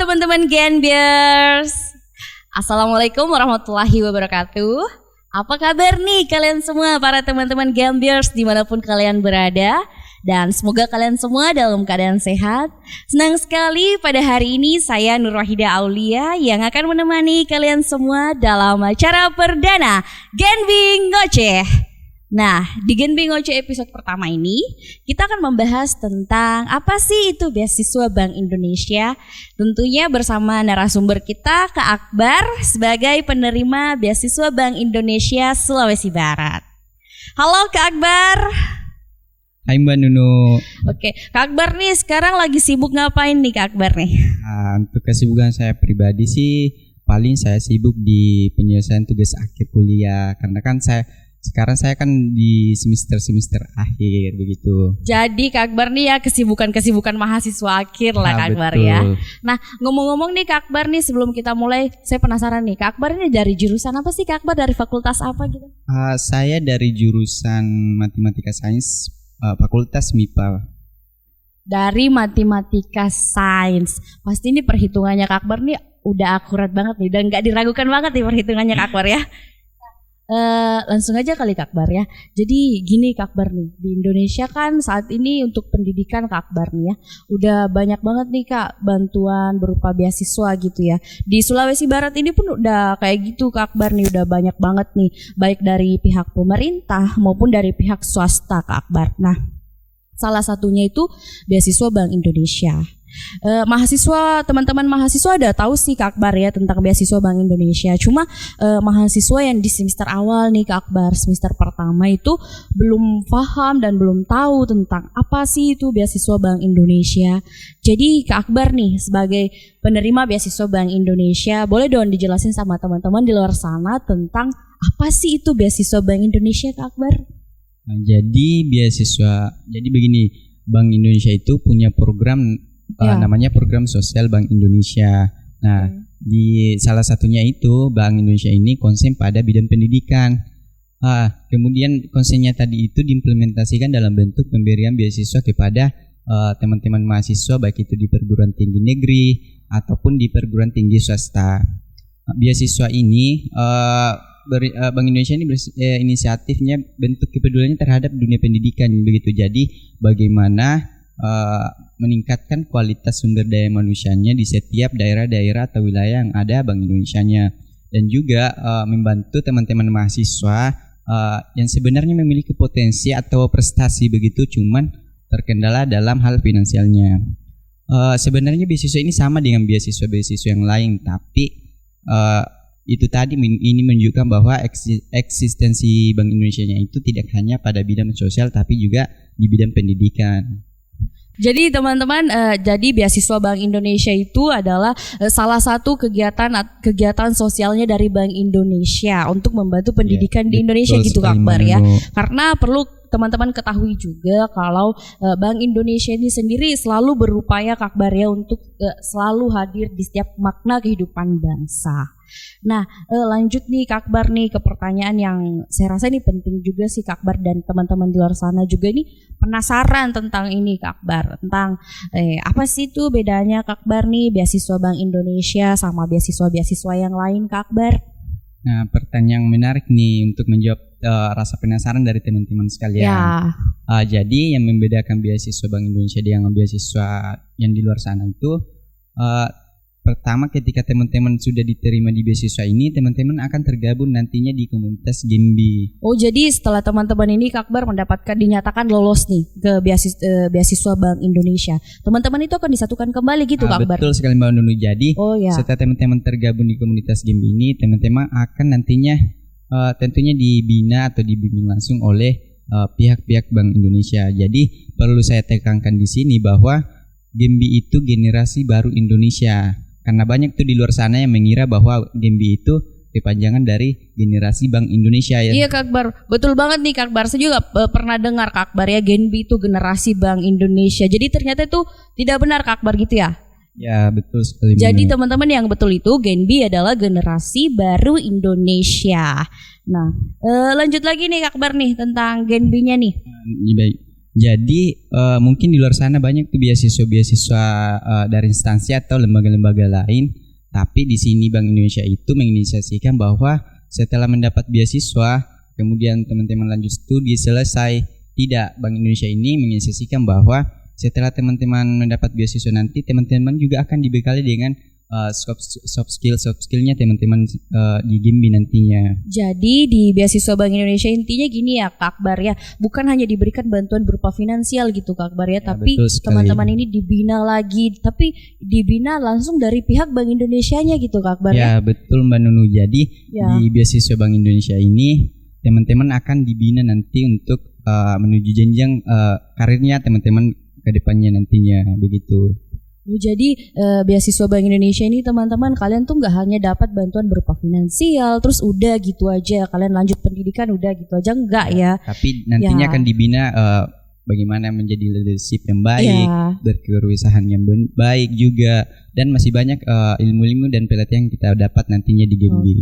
teman-teman Genbiers. Assalamualaikum warahmatullahi wabarakatuh. Apa kabar nih kalian semua para teman-teman Genbiers dimanapun kalian berada. Dan semoga kalian semua dalam keadaan sehat. Senang sekali pada hari ini saya Nur Wahida Aulia yang akan menemani kalian semua dalam acara perdana Genbi Ngoceh. Nah, di Genbi Ngoceh episode pertama ini kita akan membahas tentang apa sih itu beasiswa Bank Indonesia. Tentunya bersama narasumber kita Kak Akbar sebagai penerima beasiswa Bank Indonesia Sulawesi Barat. Halo Kak Akbar. Hai Mbak Nunu. Oke, Kak Akbar nih sekarang lagi sibuk ngapain nih Kak Akbar nih? Untuk kesibukan saya pribadi sih paling saya sibuk di penyelesaian tugas akhir kuliah. Karena kan sekarang saya kan di semester akhir begitu. Jadi Kak Akbar nih ya kesibukan mahasiswa akhir lah Kak Akbar ya. Nah ngomong-ngomong nih Kak Akbar nih sebelum kita mulai saya penasaran nih Kak Akbar ini dari jurusan apa sih Kak Akbar, dari fakultas apa gitu? Saya dari jurusan Matematika Sains, Fakultas MIPA. Dari Matematika Sains, pasti ini perhitungannya Kak Akbar nih udah akurat banget nih dan nggak diragukan banget nih perhitungannya Kak Akbar ya. Langsung aja kali Kak Akbar ya. Jadi gini Kak Akbar nih, di Indonesia kan saat ini untuk pendidikan Kak Akbar nih ya udah banyak banget nih Kak bantuan berupa beasiswa gitu ya. Di Sulawesi Barat ini pun udah kayak gitu Kak Akbar nih, udah banyak banget nih baik dari pihak pemerintah maupun dari pihak swasta Kak Akbar. Nah salah satunya itu beasiswa Bank Indonesia. Teman-teman mahasiswa udah tahu sih Kak Akbar ya tentang beasiswa Bank Indonesia. Cuma mahasiswa yang di semester awal nih Kak Akbar, semester pertama itu belum paham dan belum tahu tentang apa sih itu beasiswa Bank Indonesia. Jadi Kak Akbar nih sebagai penerima beasiswa Bank Indonesia, boleh dong dijelasin sama teman-teman di luar sana tentang apa sih itu beasiswa Bank Indonesia Kak Akbar? Jadi begini, Bank Indonesia itu punya program namanya program sosial Bank Indonesia. Nah, di salah satunya itu Bank Indonesia ini konsen pada bidang pendidikan. Kemudian konsennya tadi itu diimplementasikan dalam bentuk pemberian beasiswa kepada teman-teman mahasiswa baik itu di perguruan tinggi negeri ataupun di perguruan tinggi swasta. Beasiswa ini Bank Indonesia ini inisiatifnya bentuk kepeduliannya terhadap dunia pendidikan begitu. Jadi bagaimana meningkatkan kualitas sumber daya manusianya di setiap daerah-daerah atau wilayah yang ada Bank Indonesianya, dan juga membantu teman-teman mahasiswa yang sebenarnya memiliki potensi atau prestasi begitu, cuman terkendala dalam hal finansialnya. Sebenarnya beasiswa ini sama dengan beasiswa yang lain, tapi itu tadi ini menunjukkan bahwa eksistensi Bank Indonesianya itu tidak hanya pada bidang sosial tapi juga di bidang pendidikan. Jadi teman-teman, jadi beasiswa Bank Indonesia itu adalah salah satu kegiatan sosialnya dari Bank Indonesia untuk membantu pendidikan di Indonesia gitu Kak Akbar ya. Karena perlu teman-teman ketahui juga kalau Bank Indonesia ini sendiri selalu berupaya Kak Akbar ya untuk selalu hadir di setiap makna kehidupan bangsa. Nah lanjut nih Kak Akbar nih ke pertanyaan yang saya rasa ini penting juga sih Kak Akbar dan teman-teman di luar sana juga ini penasaran tentang ini Kak Akbar, tentang apa sih itu bedanya Kak Akbar nih beasiswa Bank Indonesia sama beasiswa-beasiswa yang lain Kak Akbar? Nah pertanyaan yang menarik nih untuk menjawab rasa penasaran dari teman-teman sekalian ya. Jadi yang membedakan beasiswa Bank Indonesia dengan beasiswa yang di luar sana itu pertama, ketika teman-teman sudah diterima di beasiswa ini, teman-teman akan tergabung nantinya di komunitas Genbi. Oh, jadi setelah teman-teman ini Kak Akbar dinyatakan lolos nih ke beasiswa Bank Indonesia, teman-teman itu akan disatukan kembali gitu Kak Akbar? Betul sekali Mbak Nunu. Jadi setelah teman-teman tergabung di komunitas Genbi ini, teman-teman akan nantinya tentunya dibina atau dibimbing langsung oleh pihak-pihak Bank Indonesia. Jadi perlu saya tekankan di sini bahwa Genbi itu generasi baru Indonesia. Karena banyak tuh di luar sana yang mengira bahwa Genbi itu kepanjangan dari generasi Bank Indonesia ya. Iya Kak Akbar, betul banget nih Kak Akbar. Saya juga pernah dengar Kak Akbar ya Genbi itu generasi Bank Indonesia. Jadi ternyata itu tidak benar Kak Akbar gitu ya? Ya betul sekali. Jadi teman-teman yang betul itu Genbi adalah generasi baru Indonesia. Nah lanjut lagi nih Kak Akbar nih tentang Genbinya nih. Baik. Jadi mungkin di luar sana banyak tuh beasiswa-beasiswa dari instansi atau lembaga-lembaga lain, tapi di sini Bank Indonesia itu menginisiasikan bahwa setelah mendapat beasiswa, kemudian teman-teman lanjut studi selesai, tidak, Bank Indonesia ini menginisiasikan bahwa setelah teman-teman mendapat beasiswa nanti, teman-teman juga akan dibekali dengan soft skillnya teman-teman di Gembi nantinya. Jadi di beasiswa Bank Indonesia intinya gini ya Kak Akbar ya, bukan hanya diberikan bantuan berupa finansial gitu Kak Akbar ya, tapi teman-teman ini dibina lagi, tapi dibina langsung dari pihak Bank Indonesianya gitu Kak Akbar ya. Ya betul Mbak Nunu, jadi di beasiswa Bank Indonesia ini teman-teman akan dibina nanti untuk menuju jenjang karirnya teman-teman ke depannya nantinya, begitu. Oh, jadi beasiswa Bank Indonesia ini teman-teman, kalian tuh nggak hanya dapat bantuan berupa finansial terus udah gitu aja, kalian lanjut pendidikan udah gitu aja, enggak ya. Tapi nantinya akan dibina bagaimana menjadi leadership yang baik, berkewirausahaan yang baik juga, dan masih banyak ilmu-ilmu dan pelatihan yang kita dapat nantinya di Genbi.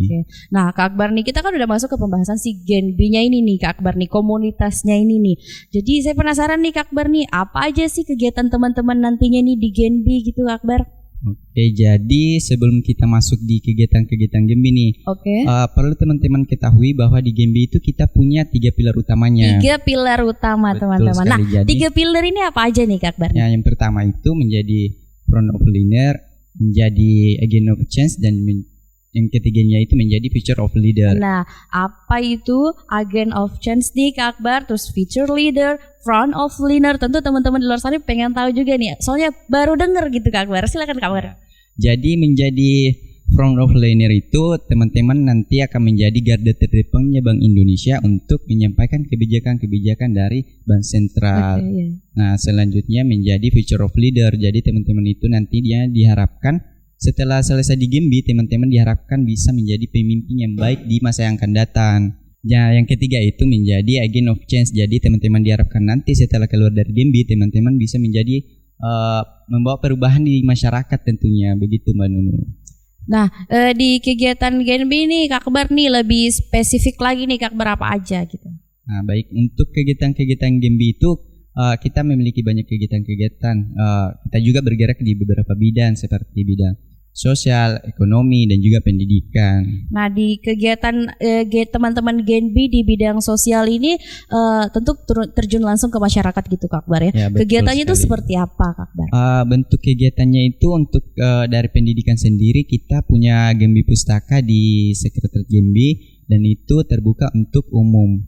Nah Kak Akbar nih, kita kan udah masuk ke pembahasan si Genbi-nya ini nih Kak Akbar nih, komunitasnya ini nih. Jadi saya penasaran nih Kak Akbar nih, apa aja sih kegiatan teman-teman nantinya nih di Genbi gitu Kak Akbar? Oke, jadi sebelum kita masuk di kegiatan-kegiatan Genbi nih, perlu teman-teman ketahui bahwa di Genbi itu kita punya 3 pilar utamanya. 3 pilar utama teman-teman. Nah, jadi, 3 pilar ini apa aja nih Kak Akbar? Ya, yang pertama itu menjadi front of leader, menjadi agent of change, dan yang ketiganya itu menjadi future of leader. Nah, apa itu agent of change nih Kak Akbar, terus future leader, front of leader? Tentu teman-teman di luar sana pengen tahu juga nih, soalnya baru denger gitu Kak Akbar. Silakan Kak Akbar. Jadi menjadi front of leader itu teman-teman nanti akan menjadi garda terdepannya Bank Indonesia untuk menyampaikan kebijakan-kebijakan dari Bank Sentral. Nah, selanjutnya menjadi future of leader. Jadi teman-teman itu nanti dia diharapkan setelah selesai di Genbi, teman-teman diharapkan bisa menjadi pemimpin yang baik di masa yang akan datang. Ya, yang ketiga itu menjadi agent of change. Jadi teman-teman diharapkan nanti setelah keluar dari Genbi, teman-teman bisa menjadi membawa perubahan di masyarakat tentunya, begitu Mbak Nunu. Nah, di kegiatan Genbi nih Kak Akbar nih lebih spesifik lagi nih Kak Akbar, apa aja gitu? Nah, baik, untuk kegiatan-kegiatan Genbi itu kita memiliki banyak kegiatan-kegiatan. Kita juga bergerak di beberapa bidang seperti bidang sosial, ekonomi, dan juga pendidikan. Nah, di kegiatan teman-teman Genbi di bidang sosial ini tentu terjun langsung ke masyarakat gitu Kak Akbar ya. Kegiatannya itu seperti apa Kak Akbar? Bentuk kegiatannya itu untuk dari pendidikan sendiri, kita punya Genbi Pustaka di Sekretariat Genbi, dan itu terbuka untuk umum.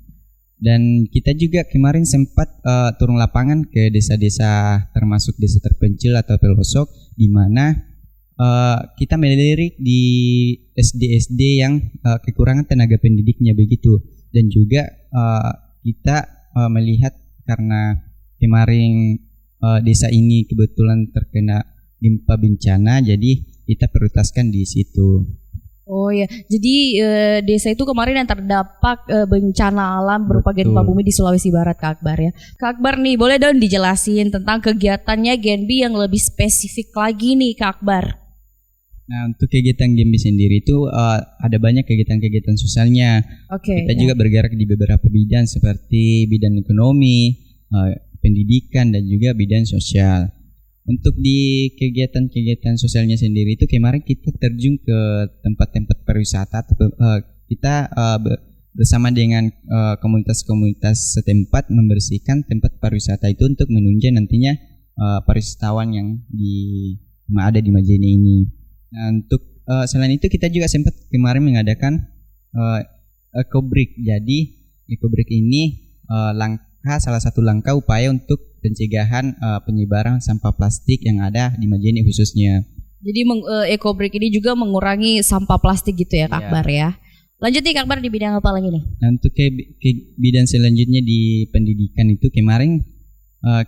Dan kita juga kemarin sempat turun lapangan ke desa-desa, termasuk desa terpencil atau pelosok, di mana kita melirik di SD-SD yang kekurangan tenaga pendidiknya, begitu. Dan juga kita melihat karena kemarin desa ini kebetulan terkena gempa bencana, jadi kita prioritaskan di situ. Oh ya, jadi desa itu kemarin yang terdampak bencana alam berupa gempa bumi di Sulawesi Barat Kak Akbar ya. Kak Akbar nih, boleh dong dijelasin tentang kegiatannya Genbi yang lebih spesifik lagi nih Kak Akbar. Nah, untuk kegiatan Genbi sendiri itu ada banyak kegiatan-kegiatan sosialnya. Kita juga bergerak di beberapa bidang seperti bidang ekonomi, pendidikan, dan juga bidang sosial. Untuk di kegiatan-kegiatan sosialnya sendiri itu kemarin kita terjun ke tempat-tempat pariwisata. Kita bersama dengan komunitas-komunitas setempat membersihkan tempat pariwisata itu untuk menunjang nantinya pariwisatawan yang ada di Majene ini. Nah, untuk selain itu kita juga sempat kemarin mengadakan EcoBreak. Jadi EcoBreak ini salah satu langkah upaya untuk pencegahan penyebaran sampah plastik yang ada di Majene khususnya. Jadi EcoBreak ini juga mengurangi sampah plastik gitu ya Kak Akbar ya. Lanjut nih Kak Akbar, di bidang apa lagi nih? Nah, untuk ke bidang selanjutnya di pendidikan itu kemarin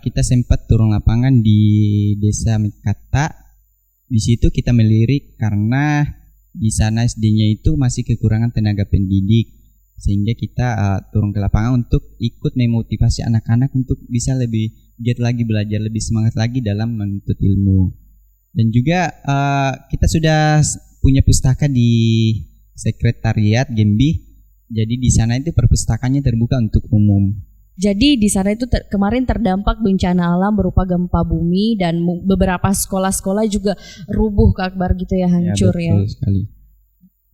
kita sempat turun lapangan di Desa Mekata. Di situ kita melirik karena di sana SD-nya itu masih kekurangan tenaga pendidik, sehingga kita turun ke lapangan untuk ikut memotivasi anak-anak untuk bisa lebih giat lagi belajar, lebih semangat lagi dalam menuntut ilmu. Dan juga kita sudah punya pustaka di Sekretariat Genbi. Jadi di sana itu perpustakaannya terbuka untuk umum. Jadi di sana itu kemarin terdampak bencana alam berupa gempa bumi dan beberapa sekolah-sekolah juga rubuh Kak Akbar gitu ya, hancur ya. Betul sekali.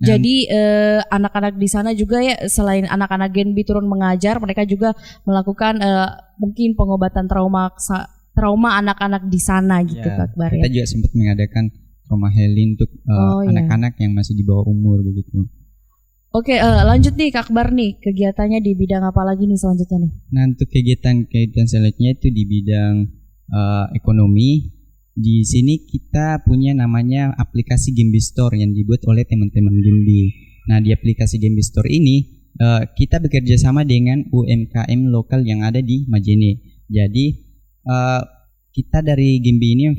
Jadi anak-anak di sana juga ya, selain anak-anak Genbi turun mengajar, mereka juga melakukan mungkin pengobatan trauma anak-anak di sana gitu Kak Akbar ya. Kita juga sempat mengadakan trauma healing untuk anak-anak yang masih di bawah umur begitu. Oke, lanjut nih Kak Akbar nih, kegiatannya di bidang apa lagi nih selanjutnya nih? Nah, untuk kegiatan selanjutnya itu di bidang ekonomi. Di sini kita punya namanya aplikasi Genbi Store yang dibuat oleh teman-teman Genbi. Nah, di aplikasi Genbi Store ini kita bekerja sama dengan UMKM lokal yang ada di Majene. Jadi kita dari Genbi ini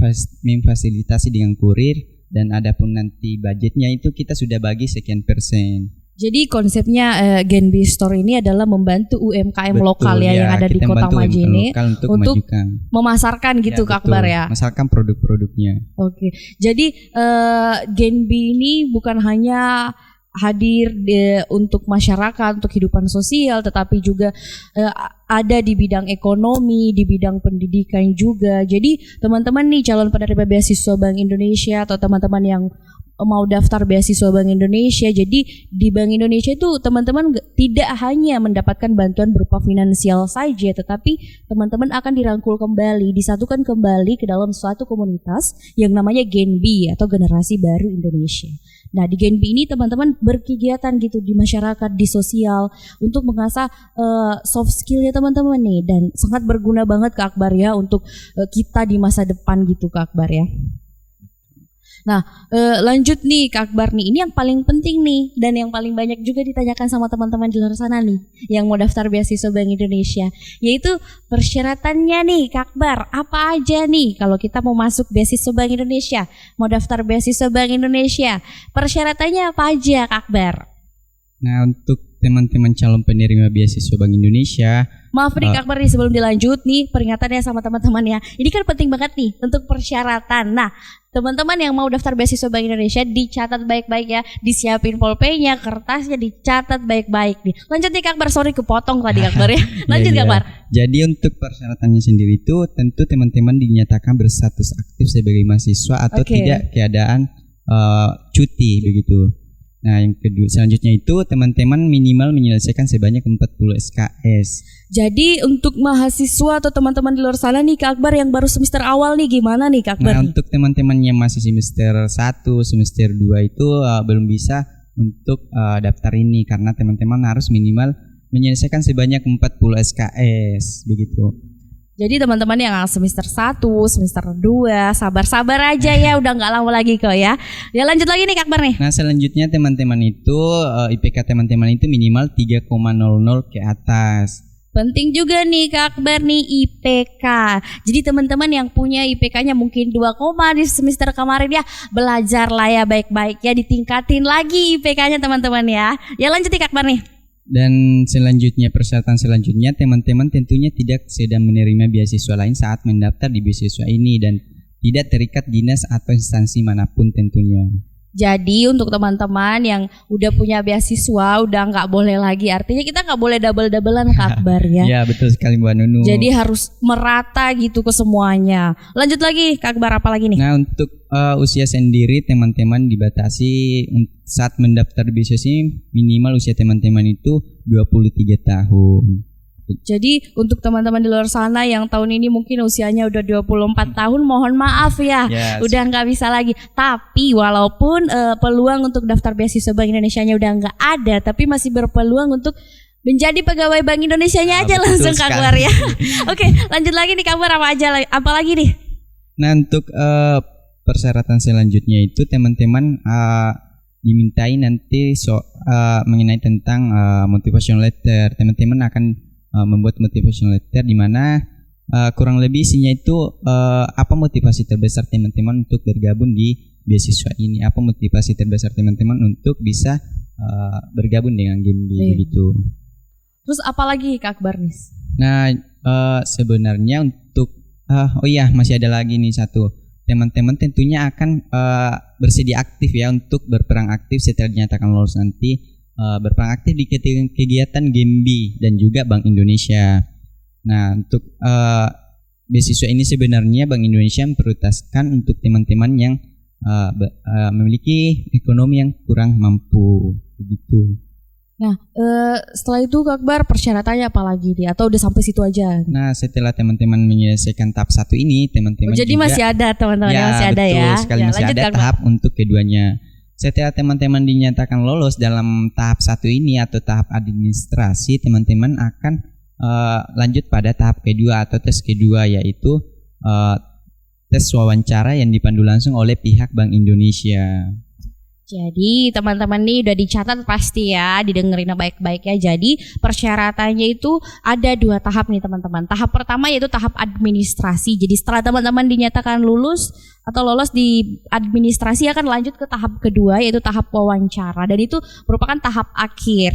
memfasilitasi dengan kurir, dan adapun nanti budgetnya itu kita sudah bagi sekian persen. Jadi konsepnya Genbi Store ini adalah membantu UMKM lokal ya yang ada di Kota Majene untuk memasarkan gitu Kak Akbar ya. Memasarkan produk-produknya. Oke. Jadi Genbi ini bukan hanya hadir untuk masyarakat, untuk kehidupan sosial, tetapi juga ada di bidang ekonomi, di bidang pendidikan juga. Jadi teman-teman nih calon penerima beasiswa Bank Indonesia atau teman-teman yang mau daftar beasiswa Bank Indonesia. Jadi di Bank Indonesia itu teman-teman tidak hanya mendapatkan bantuan berupa finansial saja, tetapi teman-teman akan dirangkul kembali, disatukan kembali ke dalam suatu komunitas yang namanya Genbi atau Generasi Baru Indonesia. Nah, di Genbi ini teman-teman berkegiatan gitu di masyarakat, di sosial untuk mengasah soft skill ya teman-teman nih, dan sangat berguna banget Kak Akbar ya untuk kita di masa depan gitu Kak Akbar ya. Nah, lanjut nih Kak Akbar nih, ini yang paling penting nih dan yang paling banyak juga ditanyakan sama teman-teman di luar sana nih yang mau daftar beasiswa Bank Indonesia, yaitu persyaratannya nih Kak Akbar, apa aja nih kalau kita mau masuk beasiswa Bank Indonesia, mau daftar beasiswa Bank Indonesia, persyaratannya apa aja Kak Akbar? Nah, untuk teman-teman calon penerima beasiswa Bank Indonesia, maaf nih Kak Akbar nih, sebelum dilanjut nih peringatannya sama teman-teman ya. Ini kan penting banget nih untuk persyaratan. Nah, teman-teman yang mau daftar beasiswa Bank Indonesia dicatat baik-baik ya, disiapin polpenya, kertasnya dicatat baik-baik nih. Lanjut nih Kak Akbar, sorry kepotong tadi Kak Akbar ya. Lanjut Kak Akbar. Jadi untuk persyaratannya sendiri itu tentu teman-teman dinyatakan berstatus aktif sebagai mahasiswa atau tidak keadaan cuti begitu. Nah, yang kedua selanjutnya itu teman-teman minimal menyelesaikan sebanyak 40 SKS. Jadi untuk mahasiswa atau teman-teman di luar sana nih Kak Akbar yang baru semester awal nih gimana nih Kak Akbar? Nah, untuk teman-teman yang masih semester 1, semester 2 itu belum bisa untuk daftar ini karena teman-teman harus minimal menyelesaikan sebanyak 40 SKS begitu. Jadi teman-teman yang semester 1, semester 2, sabar-sabar aja ya, udah gak lama lagi kok ya. Ya lanjut lagi nih Kak Akbar nih. Nah, selanjutnya teman-teman itu IPK teman-teman itu minimal 3,00 ke atas. Penting juga nih Kak Akbar nih IPK. Jadi teman-teman yang punya IPK-nya mungkin 2, di semester kemarin ya, belajar lah ya baik-baik ya, ditingkatin lagi IPK-nya teman-teman ya. Ya lanjut nih Kak Akbar nih. Dan selanjutnya persyaratan selanjutnya teman-teman tentunya tidak sedang menerima beasiswa lain saat mendaftar di beasiswa ini dan tidak terikat dinas atau instansi manapun tentunya. Jadi untuk teman-teman yang udah punya beasiswa udah nggak boleh lagi, artinya kita nggak boleh double-doublean Kak Akbar ya. Ya betul sekali Mbak Nunu. Jadi harus merata gitu ke semuanya. Lanjut lagi Kak Akbar, apa lagi nih? Nah, untuk usia sendiri teman-teman dibatasi saat mendaftar beasiswa ini minimal usia teman-teman itu 23 tahun. Jadi untuk teman-teman di luar sana yang tahun ini mungkin usianya udah 24 tahun, mohon maaf ya, udah nggak bisa lagi. Tapi walaupun peluang untuk daftar beasiswa Bank Indonesia-nya udah nggak ada, tapi masih berpeluang untuk menjadi pegawai Bank Indonesia-nya aja langsung Kak Akbar ya. Oke, lanjut lagi nih Kak Akbar, apa lagi nih? Nah, untuk persyaratan selanjutnya itu teman-teman dimintai nanti mengenai tentang motivational letter. Teman-teman akan membuat motivational letter di mana kurang lebih isinya itu apa motivasi terbesar teman-teman untuk bergabung di beasiswa ini, apa motivasi terbesar teman-teman untuk bisa bergabung dengan Genbi gitu. Terus apa lagi Kak Akbar nih? Nah, sebenarnya untuk masih ada lagi nih satu. Teman-teman tentunya akan bersedia aktif ya untuk berperan aktif setelah dinyatakan lolos nanti. Berperan aktif di kegiatan Genbi dan juga Bank Indonesia. Nah, untuk beasiswa ini sebenarnya Bank Indonesia memprioritaskan untuk teman-teman yang memiliki ekonomi yang kurang mampu, begitu. Nah, setelah itu Kak Akbar persyaratannya apa lagi nih? Atau udah sampai situ aja? Nah, setelah teman-teman menyelesaikan tahap 1 ini, teman-teman jadi juga, masih ada teman-teman, masih ada betul, ya. Sekali Ya, masih lanjut, ada Kak tahap untuk keduanya. Setelah teman-teman dinyatakan lolos dalam tahap 1 ini atau tahap administrasi, teman-teman akan lanjut pada tahap kedua atau tes kedua, yaitu tes wawancara yang dipandu langsung oleh pihak Bank Indonesia. Jadi teman-teman nih udah dicatat pasti ya, didengerin baik-baik ya. Jadi persyaratannya itu ada 2 tahap nih teman-teman. Tahap pertama yaitu tahap administrasi. Jadi setelah teman-teman dinyatakan lulus atau lolos di administrasi akan lanjut ke tahap kedua yaitu tahap wawancara. Dan itu merupakan tahap akhir.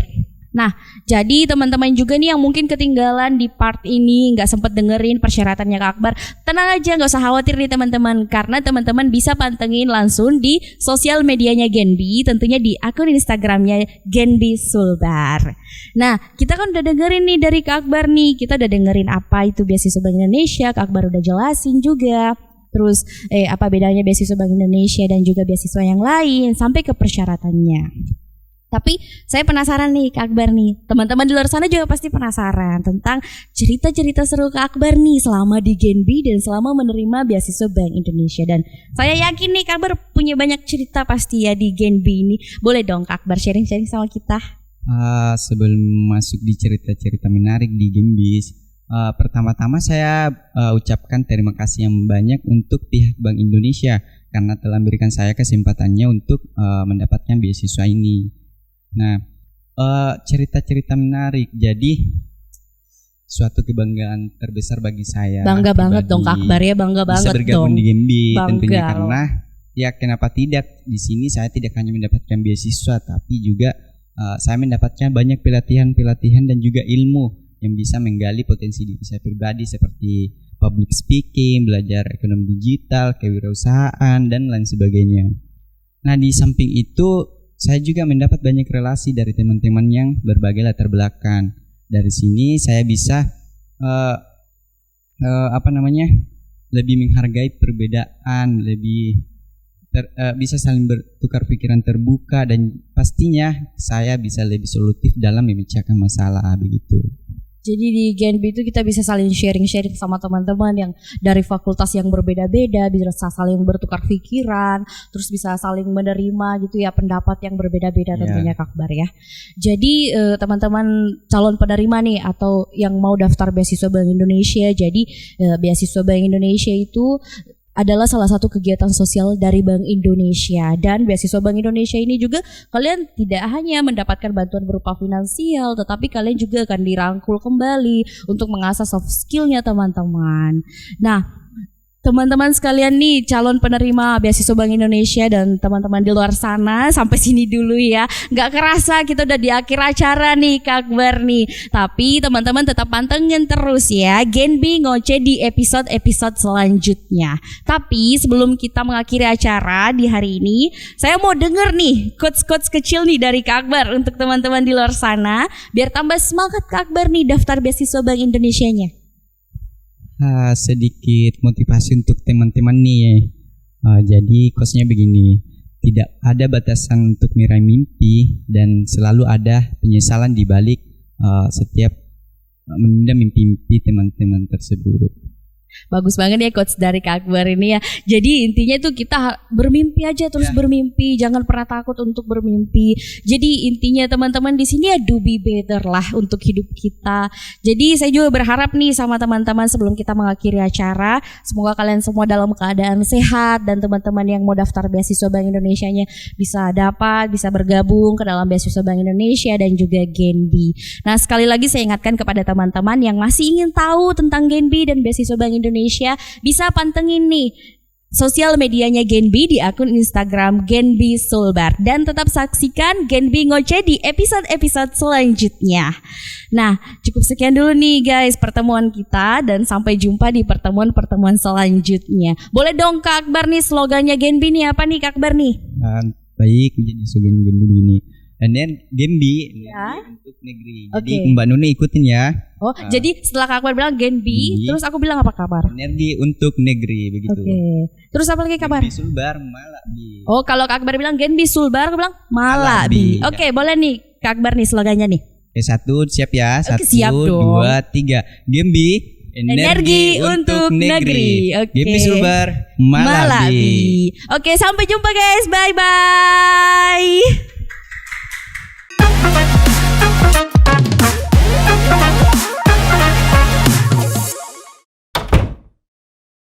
Nah, jadi teman-teman juga nih yang mungkin ketinggalan di part ini, nggak sempat dengerin persyaratannya Kak Akbar, tenang aja, nggak usah khawatir nih teman-teman, karena teman-teman bisa pantengin langsung di sosial medianya Genbi, tentunya di akun Instagramnya Genbi Sulbar. Nah, kita kan udah dengerin nih dari Kak Akbar nih, kita udah dengerin apa itu beasiswa Bank Indonesia, Kak Akbar udah jelasin juga. Terus apa bedanya beasiswa Bank Indonesia dan juga beasiswa yang lain sampai ke persyaratannya. Tapi saya penasaran nih Kak Akbar nih, teman-teman di luar sana juga pasti penasaran tentang cerita-cerita seru Kak Akbar nih selama di Genbi dan selama menerima beasiswa Bank Indonesia. Dan saya yakin nih Kak Akbar punya banyak cerita pasti ya di Genbi ini. Boleh dong Kak Akbar sharing-sharing sama kita? Sebelum masuk di cerita-cerita menarik di Genbi, pertama-tama saya ucapkan terima kasih yang banyak untuk pihak Bank Indonesia karena telah memberikan saya kesempatannya untuk mendapatkan beasiswa ini. Nah, cerita-cerita menarik. Jadi suatu kebanggaan terbesar bagi saya. Bangga banget dong Kak Akbar ya, bangga banget dong. Bisa bergabung di Genbi tentunya Bangga karena ya kenapa tidak, di sini saya tidak hanya mendapatkan beasiswa tapi juga saya mendapatkan banyak pelatihan-pelatihan dan juga ilmu yang bisa menggali potensi diri saya pribadi seperti public speaking, belajar ekonomi digital, kewirausahaan dan lain sebagainya. Nah, di samping itu saya juga mendapat banyak relasi dari teman-teman yang berbagai latar belakang. Dari sini saya bisa lebih menghargai perbedaan, lebih bisa saling bertukar pikiran terbuka dan pastinya saya bisa lebih solutif dalam memecahkan masalah begitu. Jadi di Genbi itu kita bisa saling sharing-sharing sama teman-teman yang dari fakultas yang berbeda-beda, bisa saling bertukar pikiran, terus bisa saling menerima gitu ya pendapat yang berbeda-beda tentunya Kak Akbar ya. Jadi teman-teman calon penerima nih atau yang mau daftar beasiswa Bank Indonesia, jadi beasiswa Bank Indonesia itu adalah salah satu kegiatan sosial dari Bank Indonesia, dan beasiswa Bank Indonesia ini juga kalian tidak hanya mendapatkan bantuan berupa finansial, tetapi kalian juga akan dirangkul kembali untuk mengasah soft skill-nya teman-teman. Nah, teman-teman sekalian nih calon penerima beasiswa Bank Indonesia dan teman-teman di luar sana, sampai sini dulu ya. Gak kerasa kita udah di akhir acara nih Kak Akbar nih. Tapi teman-teman tetap pantengin terus ya Genbi Ngoceh di episode-episode selanjutnya. Tapi sebelum kita mengakhiri acara di hari ini, saya mau denger nih quotes-quotes kecil nih dari Kak Akbar untuk teman-teman di luar sana, biar tambah semangat Kak Akbar nih daftar beasiswa Bank Indonesianya. Sedikit motivasi untuk teman-teman nih. Jadi quotes-nya begini, tidak ada batasan untuk meraih mimpi dan selalu ada penyesalan di balik setiap menunda mimpi-mimpi teman-teman tersebut. Bagus banget ya quotes dari Kak Akbar ini ya. Jadi intinya tuh kita bermimpi aja terus bermimpi, jangan pernah takut untuk bermimpi. Jadi intinya teman-teman di sini ya do be better lah untuk hidup kita. Jadi saya juga berharap nih sama teman-teman sebelum kita mengakhiri acara, semoga kalian semua dalam keadaan sehat dan teman-teman yang mau daftar beasiswa Bank Indonesianya bisa bergabung ke dalam beasiswa Bank Indonesia dan juga Genbi. Nah, sekali lagi saya ingatkan kepada teman-teman yang masih ingin tahu tentang Genbi dan beasiswa Bank Indonesia, bisa pantengin nih sosial medianya Genbi di akun Instagram Genbi Sulbar dan tetap saksikan Genbi Ngoceh di episode-episode selanjutnya. Nah, cukup sekian dulu nih guys pertemuan kita dan sampai jumpa di pertemuan-pertemuan selanjutnya. Boleh dong Kak Akbar nih slogannya Genbi nih apa nih Kak Akbar nih? Baik, jadi slogan Genbi begini. Genbi Ya. untuk negeri. Oke. Jadi Mbak Nuni ikutin ya. Oh, jadi setelah Kak Akbar bilang Genbi, Genbi. terus aku bilang apa kabar? Energi untuk negeri begitu. Oke. Terus apa lagi kabar? Genbi Sulbar Malabi. Oh, kalau Kak Akbar bilang Genbi Sulbar, aku bilang Malabi. Malabi. Oke, boleh nih Kak Akbar nih slogannya nih. Oke, satu siap ya. Oke, Satu, siap dong. 2, 3. Gembi Energi untuk negeri. Oke. Gembi Sulbar Malabi. Oke, sampai jumpa guys. Bye bye.